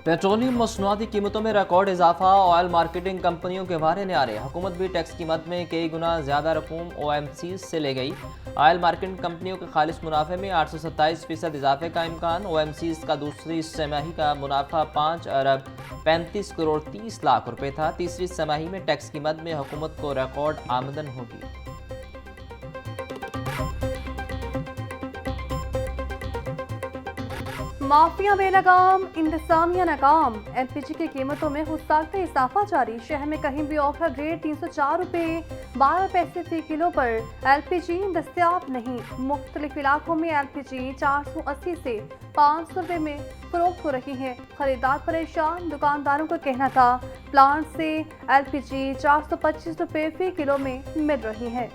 Petroleum मसनूआती कीमतों में record इजाफा। ऑयल मार्केटिंग कंपनियों के वारे न्यारे। हुकूमत भी टैक्स की मद में कई गुना ज़्यादा रकूम OMCs से ले गई। ऑयल मार्केटिंग कंपनियों के खालिस मुनाफे में 827% इजाफे का इम्कान। OMCs का दूसरी तिमाही का मुनाफा 5 अरब 35 करोड़ 30 लाख रुपए था। तीसरी तिमाही में टैक्स की मद में हुकूमत को रिकॉर्ड आमदन होगी। माफिया बेलगाम, इंतजामिया नाकाम। LPG की कीमतों में हुस्साकते इजाफा जारी। शहर में कहीं भी ओखर ग्रेड 304 रुपये 12 पैसे फी किलो पर LPG दस्तियाब नहीं। मुख्तलिफ इलाकों में LPG 480 से 500 रुपये में फरोख्त हो रही है। खरीदार परेशान। दुकानदारों का कहना था प्लांट से LPG 425 रुपये फी किलो में मिल रही है।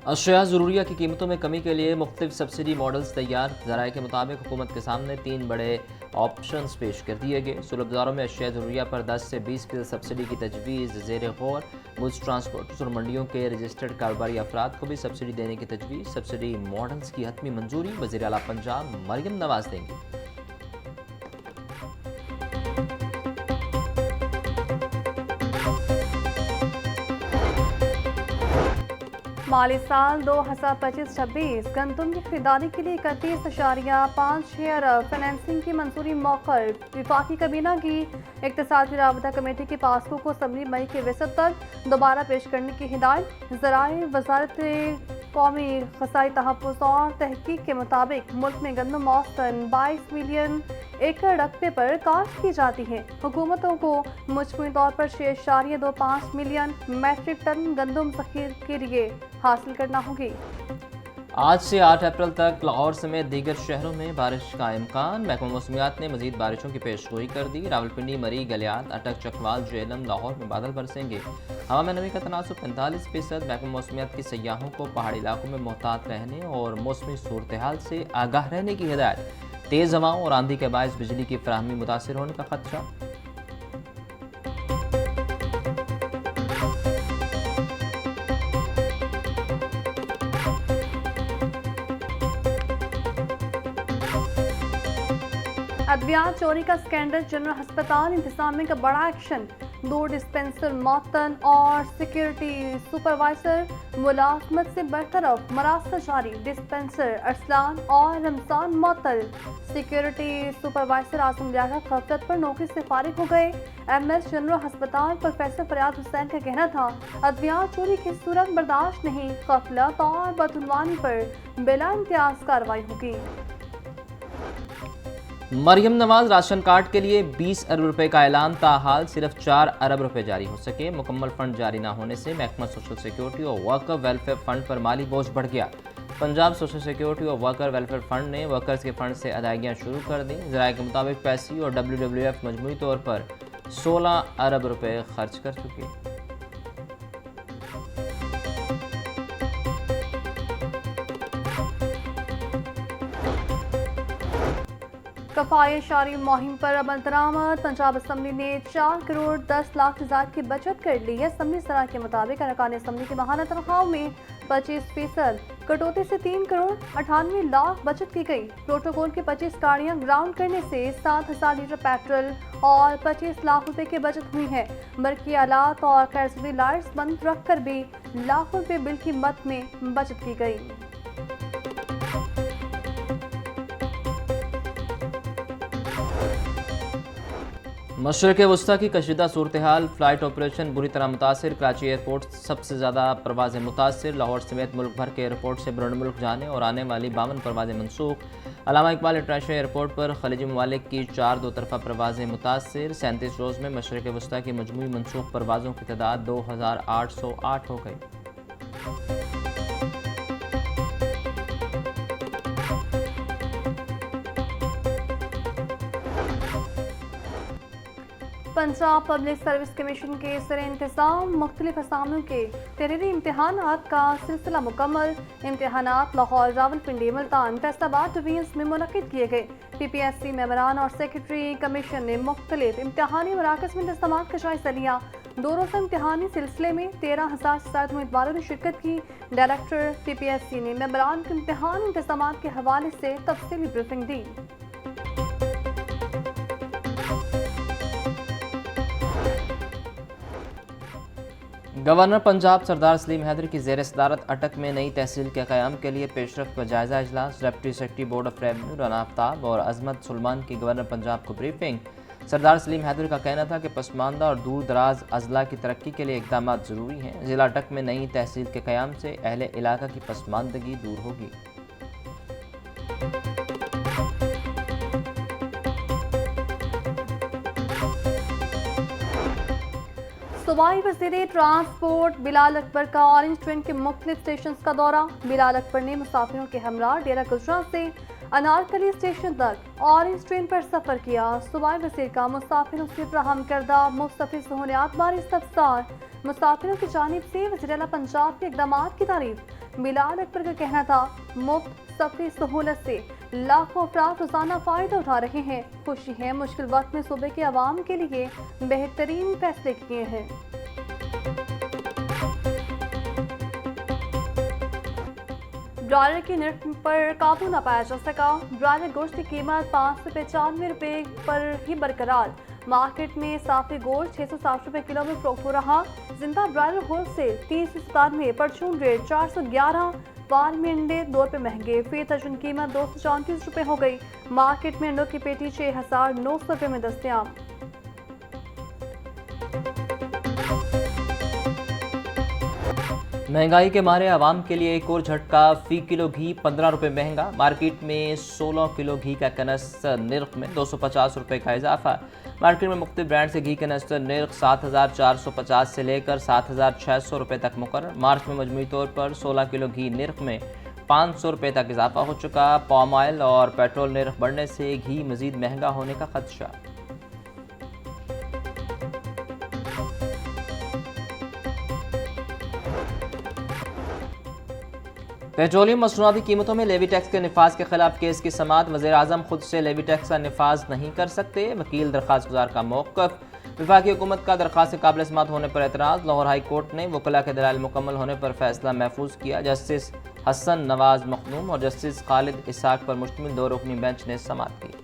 अशिया ज़रूरिया की कीमतों में कमी के लिए मुख्तलिफ सब्सिडी मॉडल्स तैयार। ज़राए के मुताबिक हुकूमत के सामने 3 बड़े ऑप्शंस पेश कर दिए गए। सुलभ बाज़ारों में अशिया ज़रूरिया पर 10 से 20% सब्सिडी की तजवीज़ ज़ेर गौर। गुड्स ट्रांसपोर्टर्स और मंडियों के रजिस्टर्ड कारोबारी अफराद को भी सब्सिडी देने की तजवीज़। सब्सिडी मॉडल्स की हतमी मंजूरी वज़ीर आला पंजाब मरियम नवाज देंगी। माली साल 2025-26 गंदम की खरीदारी के लिए 31.56 अरब फाइनेंसिंग की मंजूरी मौखर। विफाकी काबीना की इक्तिसादी राबता कमेटी की पासबुक को 17 मई के वसत तक दोबारा पेश करने की हिदायत। ज़राए वज़ारत कौमी ग़ज़ाई तहफ़्फ़ुज़ और तहक़ीक़ के मुताबिक मुल्क में गंदम औसतन 22 मिलियन एकड़ रकबे पर काश्त की जाती है। हुकूमतों को मजमूई तौर पर 6.25 मिलियन मैट्रिक टन गंदम ज़ख़ीर के लिए हासिल करना होगी। आज से 8 अप्रैल तक लाहौर समेत दीगर शहरों में बारिश का इम्कान। महकमा मौसमियात ने मजीद बारिशों की पेशगोई कर दी। रावलपिंडी, मरी, गलियात, अटक, चकवाल, जेलम, लाहौर में बादल बरसेंगे। हवा में नमी का तनासुब 45%। महकमा मौसमियात की सयाहों को पहाड़ी इलाकों में मोहतात रहने और मौसमी सूरत हाल से आगाह रहने की हिदायत। तेज़ हवाओं और आंधी के बायस बिजली की फराहमी मुतासिर होने का खदशा। अद्वियात चोरी का स्कैंडल। जनरल अस्पताल इंतजामिया का बड़ा एक्शन। 2 डिस्पेंसर मौतन और सिक्योरिटी सुपरवाइजर मुलाजमत से बरतरफ। मरासला जारी। डिस्पेंसर अरसलान और रमजान मौतल। सिक्योरिटी सुपरवाइजर आजम लियाकत गफलत पर नौकरी से फारिग हो गए। MS जनरल अस्पताल प्रोफेसर फरियाद हुसैन का कहना था अद्वियात चोरी की सूरत बर्दाश्त नहीं। गफलत और बदउनवानी पर बिला इम्तियाज कार्रवाई होगी। मरियम नवाज राशन कार्ड के लिए 20 अरब रुपए का ऐलान। ताहाल सिर्फ 4 अरब रुपए जारी हो सके। मुकम्मल फंड जारी न होने से महकमा सोशल सिक्योरिटी और वर्कर वेलफेयर फंड पर माली बोझ बढ़ गया। पंजाब सोशल सिक्योरिटी और वर्कर वेलफेयर फंड ने वर्कर्स के फंड से अदायगियाँ शुरू कर दी। ज़राए के मुताबिक पैसी और WWF मजमूई तौर पर 16 अरब रुपए खर्च कर चुके। कफायशारी मुहिम पर अमल दरामद। पंजाब असम्बली ने 4 करोड़ 10 लाख ज़ात की बचत कर ली है। असम्बली सलाह के मुताबिक अरकान असम्बली की माहाना तनख्वाह में 25% कटौती से 3 करोड़ 98 लाख बचत की गई। प्रोटोकॉल की 25 गाड़ियाँ ग्राउंड करने से 7,000 लीटर पेट्रोल और 25 लाख रुपए की बचत हुई है। बरकी आलात और खैरसदी लाइट्स बंद रख कर भी लाखों रुपए बिल की मद में बचत की गई। मशरक़ वस्ता की कशीदा सूरत हाल। फ़्लाइट ऑपरेशन बुरी तरह मुतासर। कराची एयरपोर्ट सबसे ज़्यादा परवाज़ें मुतासर। लाहौर समेत मुल्क भर के एयरपोर्ट से बैरून मुल्क जाने और आने वाली 52 परवाज़ें मनसूख। अल्लामा इकबाल इंटरनेशनल एयरपोर्ट पर खलीजी ममालिक की 4 दो तरफ़ा परवाज़ें मुतासर। 37 रोज़ में मशरक़ वस्ता की मजमूई मनसूख परवाज़ों की तादाद 2808 हो गई। पंजाब पब्लिक सर्विस कमीशन के ज़रिए इंतज़ाम मुख्तलिफ असामियों के तहरीरी इम्तहानात का सिलसिला मुकम्मल। इम्तहानात लाहौर, रावलपिंडी, मुल्तान, फैसलाबाद डिवीजन्स में मुनक़िद किए गए। PPSC मेंबरान और सेक्रेटरी कमीशन ने मुख्तलिफ इम्तहानी मराकज़ में इंतज़ामात का जायज़ा लिया। 2 रोज़ा इम्तिहानी सिलसिले में 13,000 से ज़्यादा उम्मीदवारों ने शिरकत की। डायरेक्टर CPSE ने मेंबरान के इम्तिहान इंतजाम के हवाले से तफसीली ब्रीफिंग दी। गवर्नर पंजाब सरदार सलीम हैदर की ज़ेर सदारत अटक में नई तहसील के क़याम के लिए पेशरफ का जायज़ा इजलास। Deputy secretary board of revenue Rana Aftab और अजमत सुलेमान की गवर्नर पंजाब को ब्रीफिंग। सरदार सलीम हैदर का कहना था कि पसमानदा और दूर दराज अजला की तरक्की के लिए इकदाम ज़रूरी हैं। ज़िला अटक में नई तहसील के क़याम से अहले इलाका की पसमानदगी दूर होगी। सूबाई वज़ीर ट्रांसपोर्ट बिलाल अकबर का ऑरेंज ट्रेन के मुख्तलिफ स्टेशन का दौरा। बिलाल अकबर ने मुसाफिरों के हमरा डेरा गुजरात से अनारकली स्टेशन तक ऑरेंज ट्रेन पर सफ़र किया। सूबाई वज़ीर का मुसाफिरों से फ्राहम करदा मुस्तफ़ी सहूलियात बारे इस्तफसार। मुसाफिरों की जानिब से वज़ीर आला पंजाब के इक़दाम की तारीफ। बिलाल अकबर का कहना था मुफ्त सफ़री सहूलत से लाखों अफराद रोज़ाना फ़ायदा उठा रहे हैं। खुशी है मुश्किल वक्त में सूबे के अवाम के लिए बेहतरीन फैसले किए हैं। ब्रॉयलर की निर्ख पर काबू न पाया जा सका। ब्रॉयलर गोश्त की कीमत 595 रुपये पर ही बरकरार। मार्केट में साफी गोश्त 660 रुपये किलो में फरोख्त हो रहा। जिंदा ब्रॉयलर होलसेल 397, परचून रेट 411। वार में अंडे 2 रुपये महंगे, फी दर्जन कीमत 234 रुपये हो गई। मार्केट में अंडों की पेटी 6,900 रुपये में दस्तयाब। महंगाई के मारे आवाम के लिए एक और झटका। फ़ी किलो घी 15 रुपये महंगा। मार्केट में 16 किलो घी का कनस्तर निर्ख में 250 रुपये का इजाफा। मार्केट में मुख्तलिफ ब्रांड से घी कनस्तर निर्ख 7,450 से लेकर 7,600 रुपये तक मुकर्रर। मार्च में मजमूई तौर पर 16 किलो घी निर्ख में 500 रुपये तक इजाफा हो चुका। पाम ऑयल और पेट्रोल निर्ख बढ़ने से घी मजीद महंगा होने का खदशा। पेट्रोलियम मसनूआती कीमतों में लेवी टैक्स के निफाज के खिलाफ केस की समाअत। वज़ीर आज़म खुद से लेवी टैक्स का निफाज नहीं कर सकते। वकील दरख्वास्त गुजार का मौक़िफ़। वफाकी हुकूमत का दरख्वास्त काबिल समाअत होने पर एतराज़। लाहौर हाई कोर्ट ने वकला के दलाइल मुकम्मल होने पर फैसला महफूज किया। जस्टिस हसन नवाज मखदूम और जस्टिस खालिद इसाक पर मुश्तमिल 2 रुकनी बेंच ने समाअत की।